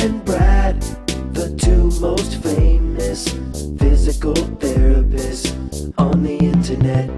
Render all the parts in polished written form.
and Brad, the two most famous physical therapists on the internet.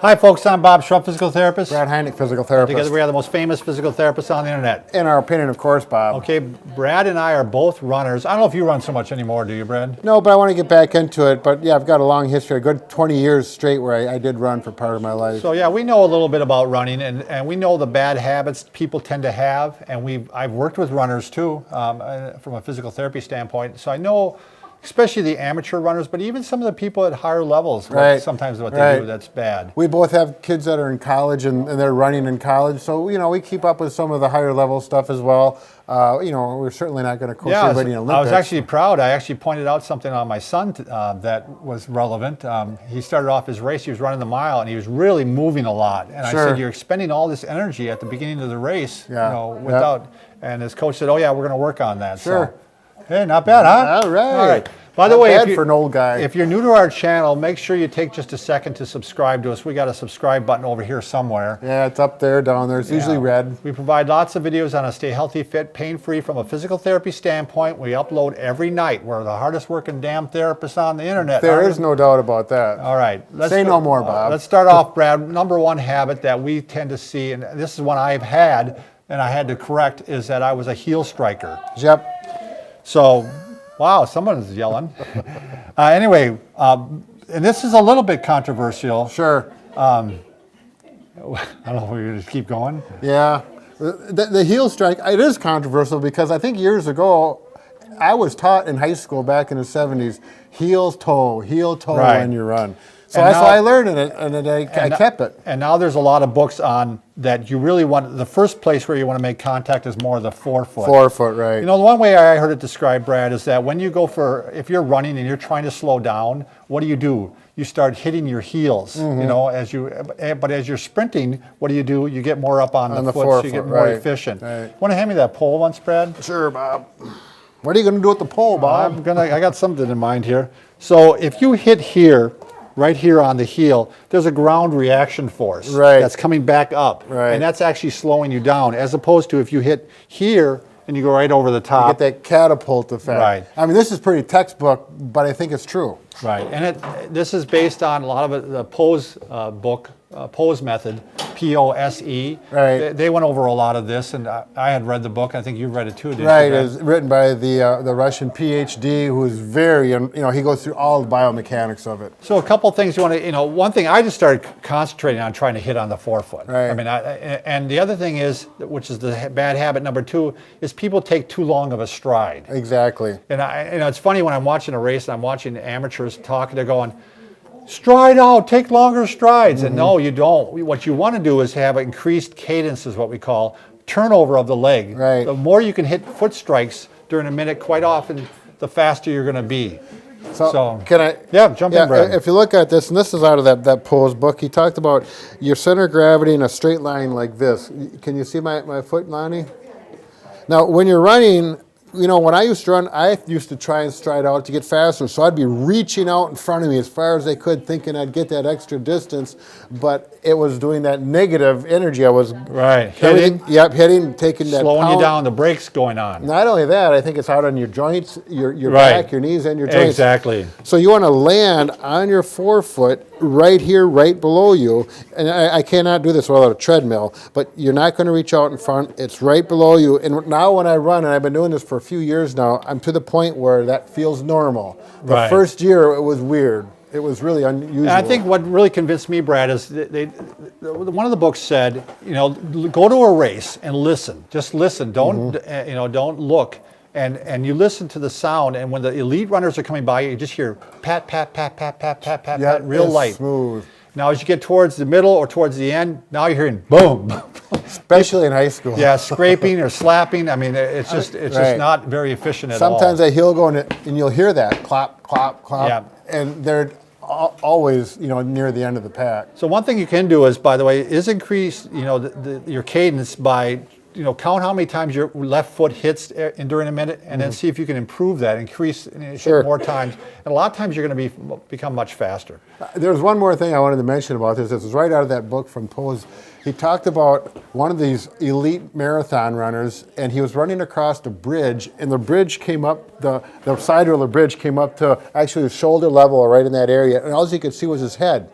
Hi folks, I'm Bob Schrupp, physical therapist. Brad Heineck, physical therapist. Together we are the most famous physical therapists on the internet. In our opinion, of course, Bob. Okay, Brad and I are both runners. I don't know if you run so much anymore, do you, Brad? No, but I want to get back into it. But yeah, I've got a long history, a good 20 years straight where I did run for part of my life. So yeah, we know a little bit about running, and we know the bad habits people tend to have, and I've worked with runners too, from a physical therapy standpoint. So I know, especially the amateur runners, but even some of the people at higher levels, sometimes what they do, that's bad. We both have kids that are in college and they're running in college, so we keep up with some of the higher level stuff as well. We're certainly not going to coach everybody in Olympics. I was actually proud. I actually pointed out something on my son that was relevant. He started off his race, he was running the mile, and he was really moving a lot. And I said, you're expending all this energy at the beginning of the race, without. And his coach said, oh yeah, we're going to work on that. Sure. So, hey, not bad, huh? All right. By the way, for an old guy. If you're new to our channel, make sure you take just a second to subscribe to us. We got a subscribe button over here somewhere. Yeah, it's up there, down there. It's usually red. We provide lots of videos on how to stay healthy, fit, pain-free from a physical therapy standpoint. We upload every night. We're the hardest working damn therapists on the internet. There is no doubt about that. All right. Say no more, Bob. Let's start off, Brad. Number one habit that we tend to see, and this is one I've had, and I had to correct, is that I was a heel striker. Yep. So, wow, someone's yelling. Anyway, and this is a little bit controversial. Sure. I don't know if we're going to keep going. Yeah. The heel strike, it is controversial because I think years ago, I was taught in high school back in the 70s, heel toe when you run. So that's why I learned it, and then I kept it. And now there's a lot of books on that you really want, the first place where you want to make contact is more the forefoot. Forefoot, right. You know, the one way I heard it described, Brad, is that when you go if you're running and you're trying to slow down, what do? You start hitting your heels, but as you're sprinting, what do? You get more up on the foot, forefoot, so you get more efficient. Right. Want to hand me that pole once, Brad? Sure, Bob. What are you going to do with the pole, Bob? I got something in mind here. So if you hit here, right here on the heel, there's a ground reaction force that's coming back up. Right. And that's actually slowing you down, as opposed to if you hit here and you go right over the top. You get that catapult effect. Right. I mean, this is pretty textbook, but I think it's true. Right. And this is based on a lot of the Pose book, Pose method, P-O-S-E. Right. They went over a lot of this, and I had read the book. I think you read it too, didn't you? Right. It's written by the Russian PhD, who is very, he goes through all the biomechanics of it. So a couple things you want to, one thing I just started concentrating on trying to hit on the forefoot. Right. I mean, and the other thing is, which is the bad habit number two, is people take too long of a stride. Exactly. And it's funny when I'm watching a race and I'm watching amateurs talking, they're going, stride out, take longer strides. And no, you don't. What you want to do is have increased cadence, is what we call turnover of the leg. Right. The more you can hit foot strikes during a minute, quite often, the faster you're going to be. So can I? Yeah, jump in, Brad. If you look at this, and this is out of that Pose book, he talked about your center of gravity in a straight line like this. Can you see my foot, Lonnie? Now, when you're running, when I used to run, I used to try and stride out to get faster. So I'd be reaching out in front of me as far as I could, thinking I'd get that extra distance. But it was doing that negative energy. I was hitting, taking that slowing you down. The brakes going on. Not only that, I think it's out on your joints, your back, your knees, and your joints. Exactly. So you want to land on your forefoot right here, right below you. And I cannot do this without a treadmill, but you're not going to reach out in front. It's right below you. And now when I run, and I've been doing this for a few years now, I'm to the point where that feels normal. The first year, it was weird. It was really unusual. And I think what really convinced me, Brad, is one of the books said, go to a race and listen. Just listen. Don't don't look. And you listen to the sound, and when the elite runners are coming by, you just hear pat, pat, pat, pat, pat, pat, pat, pat, real light. Smooth. Now, as you get towards the middle or towards the end, now you're hearing boom. Especially in high school. Yeah, scraping or slapping. I mean, it's just not very efficient at all. Sometimes a heel going, and you'll hear that clop, clop, clop. Yeah. And they're always, near the end of the pack. So one thing you can do is, by the way, is increase, your cadence by count how many times your left foot hits during a minute, and then see if you can improve that, increase Sure. more times. And a lot of times you're going to become much faster. There's one more thing I wanted to mention about this. This is right out of that book from Pose. He talked about one of these elite marathon runners, and he was running across the bridge, and the bridge came up, the side of the bridge came up to actually shoulder level right in that area, and all you could see was his head.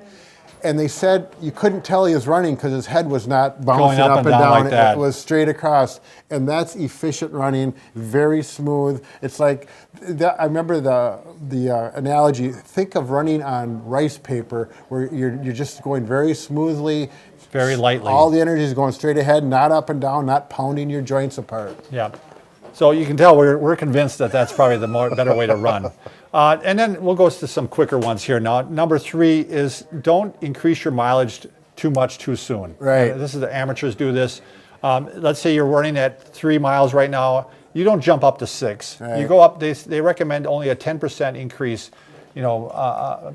And they said you couldn't tell he was running because his head was not bouncing up and down. Like that. It was straight across. And that's efficient running, very smooth. It's like, I remember the analogy, think of running on rice paper where you're just going very smoothly. Very lightly. All the energy is going straight ahead, not up and down, not pounding your joints apart. Yeah. So you can tell we're convinced that that's probably the better way to run. And then we'll go to some quicker ones here. Now, number 3 is don't increase your mileage too much too soon. Right. This is the amateurs do this. Let's say you're running at 3 miles right now. You don't jump up to 6. Right. You go up. They recommend only a 10% increase,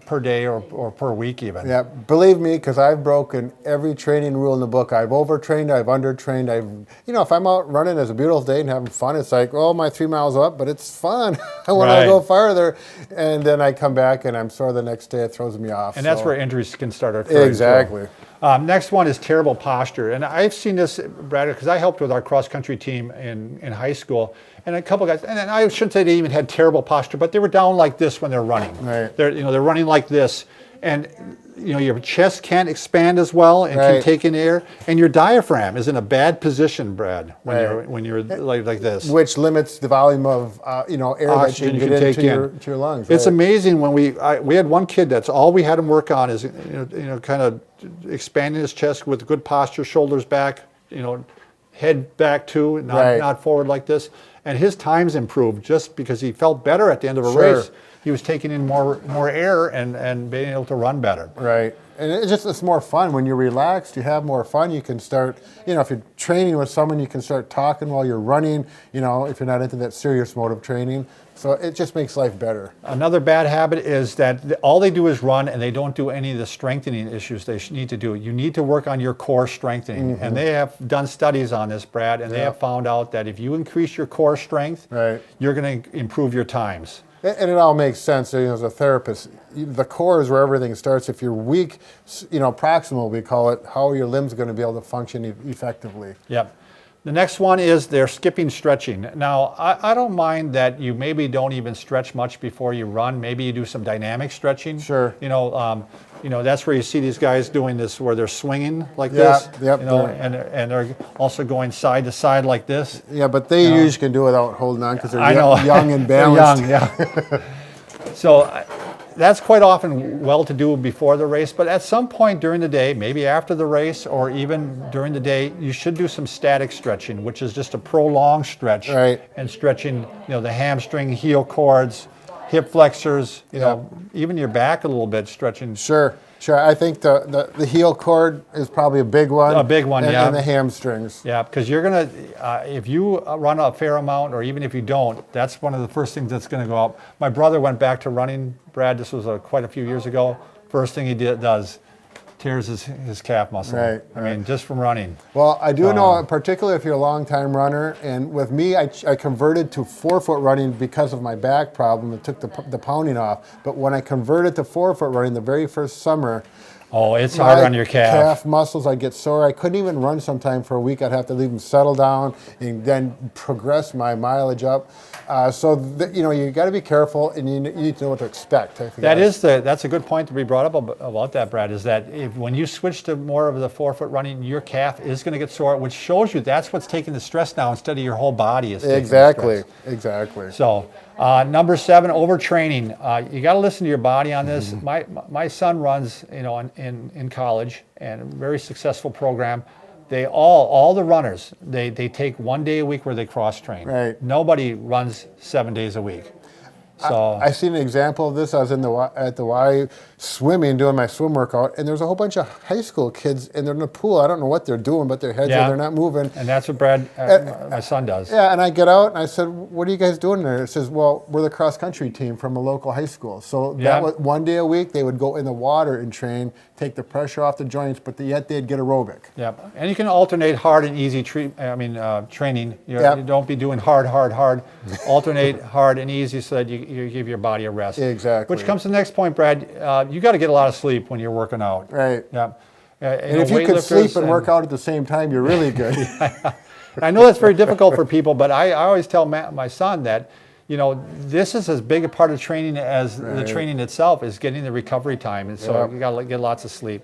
per day or per week even. Yeah, believe me, because I've broken every training rule in the book. I've overtrained, I've undertrained. If I'm out running, it's a beautiful day and having fun. It's like, oh, my 3 miles up, but it's fun. I want to go farther, and then I come back and I'm sore the next day. It throws me off. And that's where injuries can start occurring. Exactly. Next one is terrible posture, and I've seen this, Brad, because I helped with our cross country team in high school, and a couple guys, and I shouldn't say they even had terrible posture, but they were down like this when they're running. Right. They're running like this, and your chest can't expand as well and can take in air, and your diaphragm is in a bad position, Brad, when you're like this, which limits the volume of air oxygen that you can get into your lungs. It's amazing when we had one kid that's all we had him work on is kind of expanding his chest with good posture, shoulders back, head back too, not forward like this. And his times improved just because he felt better at the end of a race. He was taking in more air and being able to run better. Right. And it's more fun. When you're relaxed, you have more fun. You can start, if you're training with someone, you can start talking while you're running, if you're not into that serious mode of training. So it just makes life better. Another bad habit is that all they do is run and they don't do any of the strengthening issues they need to do. You need to work on your core strengthening. And they have done studies on this, Brad, and they have found out that if you increase your core strength, you're going to improve your times. And it all makes sense. As a therapist, the core is where everything starts. If you're weak, proximal, we call it, how are your limbs going to be able to function effectively? Yep. The next one is they're skipping stretching. Now, I don't mind that you maybe don't even stretch much before you run. Maybe you do some dynamic stretching. Sure. That's where you see these guys doing this, where they're swinging like this. Yep. And they're also going side to side like this. Yeah, but they usually can do it without holding on because they're young and They're balanced. young, yeah. So that's quite often well to do before the race, but at some point during the day, maybe after the race or even during the day, you should do some static stretching, which is just a prolonged stretch. And stretching, the hamstring, heel cords, hip flexors, even your back a little bit, stretching. Sure. I think the heel cord is probably a big one. A big one, and the hamstrings. Yeah, because you're going to, if you run a fair amount, or even if you don't, that's one of the first things that's going to go up. My brother went back to running, Brad, this was quite a few years ago. First thing he does, tears his calf muscle. I mean, just from running. Well, I do know, particularly if you're a long-time runner, and with me, I converted to forefoot running because of my back problem. It took the pounding off. But when I converted to forefoot running the very first summer, it's hard on your calf muscles, I'd get sore. I couldn't even run sometime for a week. I'd have to leave them settle down and then progress my mileage up. You got to be careful, and you need to know what to expect. That's a good point to be brought up about that, Brad, is that when you switch to more of the forefoot running, your calf is going to get sore, which shows you that's what's taking the stress now instead of your whole body is taking the stress. Exactly. So number 7, overtraining. You got to listen to your body on this. My son runs, in college, and a very successful program. They all the runners, they take 1 day a week where they cross train. Nobody runs 7 days a week. So I seen an example of this. I was at the Y swimming, doing my swim workout, and there's a whole bunch of high school kids, and they're in the pool. I don't know what they're doing, but their heads they're not moving. And that's what Brad, my son, does. Yeah, and I get out and I said, "What are you guys doing there?" It says, "Well, we're the cross country team from a local high school." So that was 1 day a week. They would go in the water and train, take the pressure off the joints, but yet they'd get aerobic. Yep. And you can alternate hard and easy training. You don't be doing hard. Alternate hard and easy so that you give your body a rest. Exactly. Which comes to the next point, Brad. You got to get a lot of sleep when you're working out. Right. Yep. And if you can sleep and work out at the same time, you're really good. I know that's very difficult for people, but I always tell my son that, this is as big a part of training as the training itself is getting the recovery time. And so you got to get lots of sleep.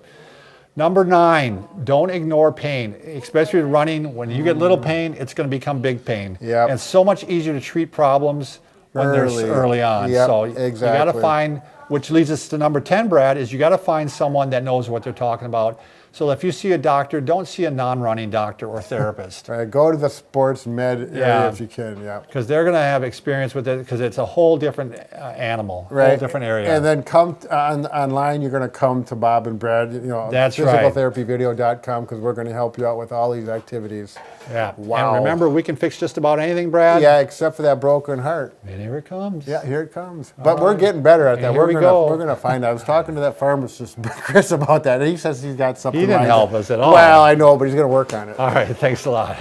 Number 9, don't ignore pain, especially with running. When you get little pain, it's going to become big pain. Yep. And it's so much easier to treat problems when they're early on. Yep, so exactly. You got to find, which leads us to number 10, Brad, is you got to find someone that knows what they're talking about. So if you see a doctor, don't see a non-running doctor or therapist. Right, go to the sports med area if you can, Because they're going to have experience with it because it's a whole different animal, right. whole different area. And then come online, you're going to come to Bob and Brad, That's right. physicaltherapyvideo.com because we're going to help you out with all these activities. Yeah. Wow. And remember, we can fix just about anything, Brad. Yeah, except for that broken heart. And here it comes. Yeah, here it comes. But we're getting better at that. Here we go. We're going to find out. I was talking to that pharmacist, Chris, about that, and he says he's got something. He didn't help us at all. Well, I know, but he's going to work on it. All right. Thanks a lot.